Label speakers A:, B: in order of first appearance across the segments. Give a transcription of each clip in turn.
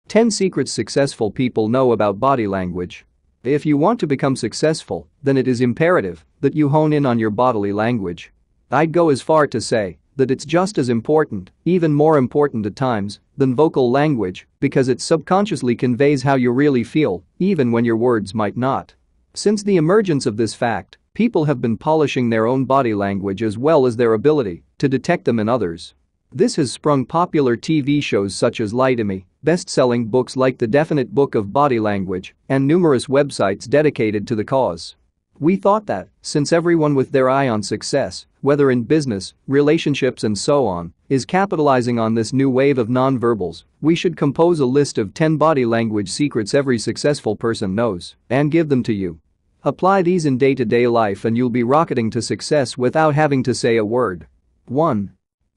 A: 10 secrets successful people know about body language. If you want to become successful, then it is imperative that you hone in on your bodily language. I'd go as far to say that it's just as important, even more important at times, than vocal language because it subconsciously conveys how you really feel, even when your words might not. Since the emergence of this fact, people have been polishing their own body language as well as their ability to detect them in others. This has sprung popular TV shows such as Lie to Me, best-selling books like The Definite Book of Body Language, and numerous websites dedicated to the cause. We thought that, since everyone with their eye on success, whether in business, relationships and so on, is capitalizing on this new wave of nonverbals, we should compose a list of 10 body language secrets every successful person knows and give them to you. Apply these in day-to-day life and you'll be rocketing to success without having to say a word. 1.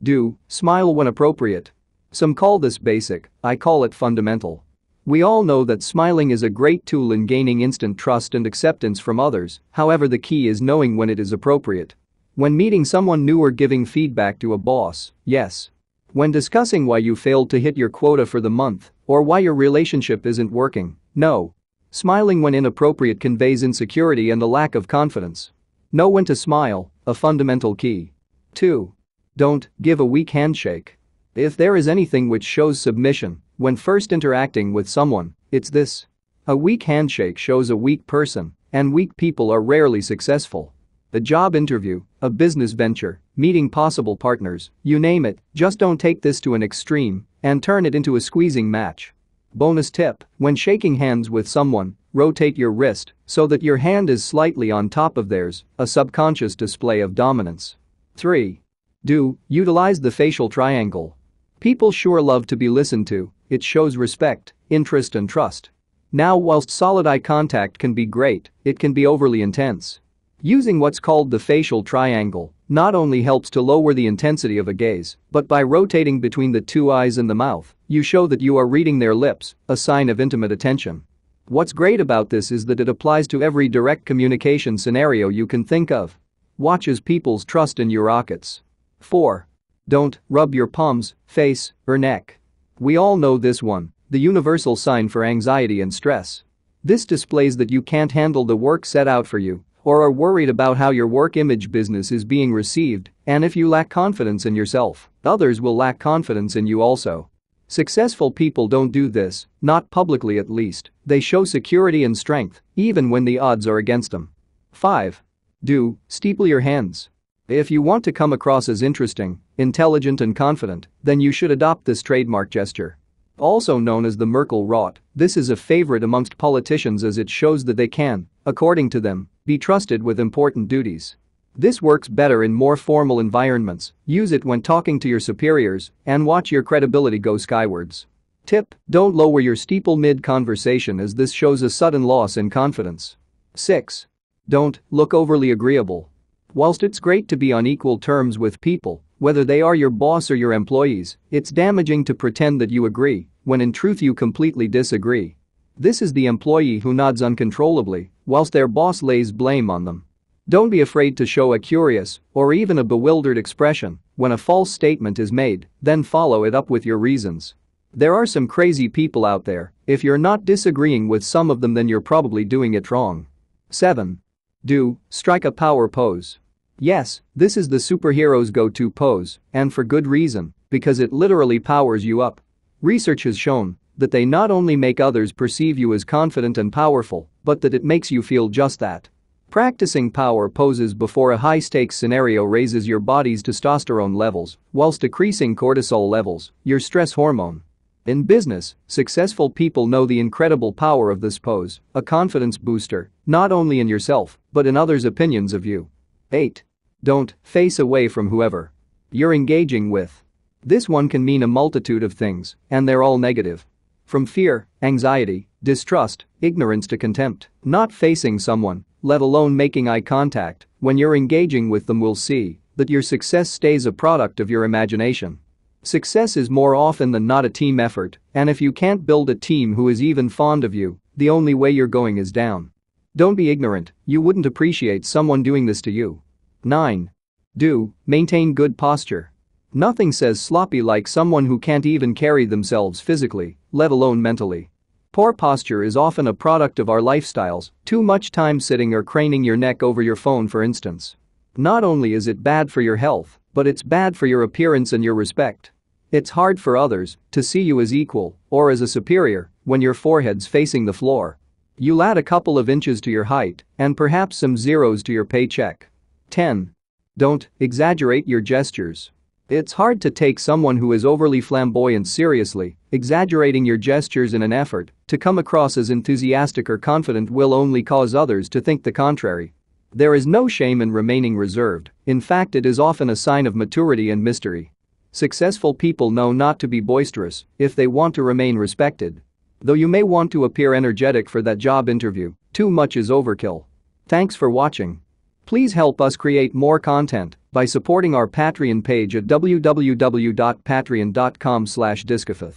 A: Do smile when appropriate. Some call this basic, I call it fundamental. We all know that smiling is a great tool in gaining instant trust and acceptance from others, however the key is knowing when it is appropriate. When meeting someone new or giving feedback to a boss, yes. When discussing why you failed to hit your quota for the month or why your relationship isn't working, no. Smiling when inappropriate conveys insecurity and a lack of confidence. Know when to smile, a fundamental key. 2. Don't give a weak handshake. If there is anything which shows submission when first interacting with someone, it's this. A weak handshake shows a weak person, and weak people are rarely successful. A job interview, a business venture, meeting possible partners, you name it, just don't take this to an extreme and turn it into a squeezing match. Bonus tip: when shaking hands with someone, rotate your wrist so that your hand is slightly on top of theirs, a subconscious display of dominance. 3. Do utilize the facial triangle. People sure love to be listened to, it shows respect, interest and trust. Now, whilst solid eye contact can be great, it can be overly intense. Using what's called the facial triangle not only helps to lower the intensity of a gaze, but by rotating between the two eyes and the mouth, you show that you are reading their lips, a sign of intimate attention. What's great about this is that it applies to every direct communication scenario you can think of. Watch as people's trust in you rockets. 4. Don't rub your palms, face, or neck. We all know this one, the universal sign for anxiety and stress. This displays that you can't handle the work set out for you or are worried about how your work image business is being received, and if you lack confidence in yourself, others will lack confidence in you also. Successful people don't do this, not publicly at least. They show security and strength, even when the odds are against them. 5. Do steeple your hands. If you want to come across as interesting, intelligent and confident, then you should adopt this trademark gesture. Also known as the Merkel rot, this is a favorite amongst politicians as it shows that they can, according to them, be trusted with important duties. This works better in more formal environments, use it when talking to your superiors, and watch your credibility go skywards. Tip: don't lower your steeple mid-conversation as this shows a sudden loss in confidence. 6. Don't look overly agreeable. Whilst it's great to be on equal terms with people, whether they are your boss or your employees, it's damaging to pretend that you agree, when in truth you completely disagree. This is the employee who nods uncontrollably, whilst their boss lays blame on them. Don't be afraid to show a curious or even a bewildered expression when a false statement is made, then follow it up with your reasons. There are some crazy people out there. If you're not disagreeing with some of them, then you're probably doing it wrong. 7. Do strike a power pose. Yes, this is the superhero's go-to pose, and for good reason, because it literally powers you up. Research has shown that they not only make others perceive you as confident and powerful, but that it makes you feel just that. Practicing power poses before a high-stakes scenario raises your body's testosterone levels, whilst decreasing cortisol levels, your stress hormone. In business, successful people know the incredible power of this pose, a confidence booster, not only in yourself, but in others' opinions of you. 8. Don't face away from whoever you're engaging with. This one can mean a multitude of things, and they're all negative. From fear, anxiety, distrust, ignorance to contempt. Not facing someone, let alone making eye contact, when you're engaging with them will see that your success stays a product of your imagination. Success is more often than not a team effort, and if you can't build a team who is even fond of you, the only way you're going is down. Don't be ignorant, you wouldn't appreciate someone doing this to you. 9. Do maintain good posture. Nothing says sloppy like someone who can't even carry themselves physically, let alone mentally. Poor posture is often a product of our lifestyles, too much time sitting or craning your neck over your phone for instance. Not only is it bad for your health, but it's bad for your appearance and your respect. It's hard for others to see you as equal or as a superior when your forehead's facing the floor. You'll add a couple of inches to your height and perhaps some zeros to your paycheck. 10. Don't exaggerate your gestures. It's hard to take someone who is overly flamboyant seriously. Exaggerating your gestures in an effort to come across as enthusiastic or confident will only cause others to think the contrary. There is no shame in remaining reserved. In fact, it is often a sign of maturity and mystery. Successful people know not to be boisterous if they want to remain respected. Though you may want to appear energetic for that job interview, too much is overkill. Thanks for watching. Please help us create more content by supporting our Patreon page at www.patreon.com/discofith.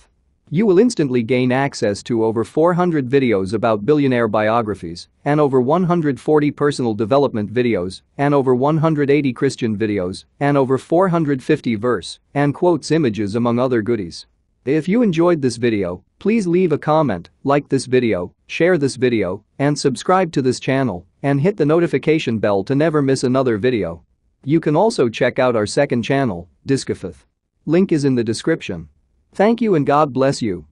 A: You will instantly gain access to over 400 videos about billionaire biographies and over 140 personal development videos and over 180 Christian videos and over 450 verse and quotes images among other goodies. If you enjoyed this video, please leave a comment, like this video, share this video, and subscribe to this channel and hit the notification bell to never miss another video. You can also check out our second channel, Discofith. Link is in the description. Thank you and God bless you.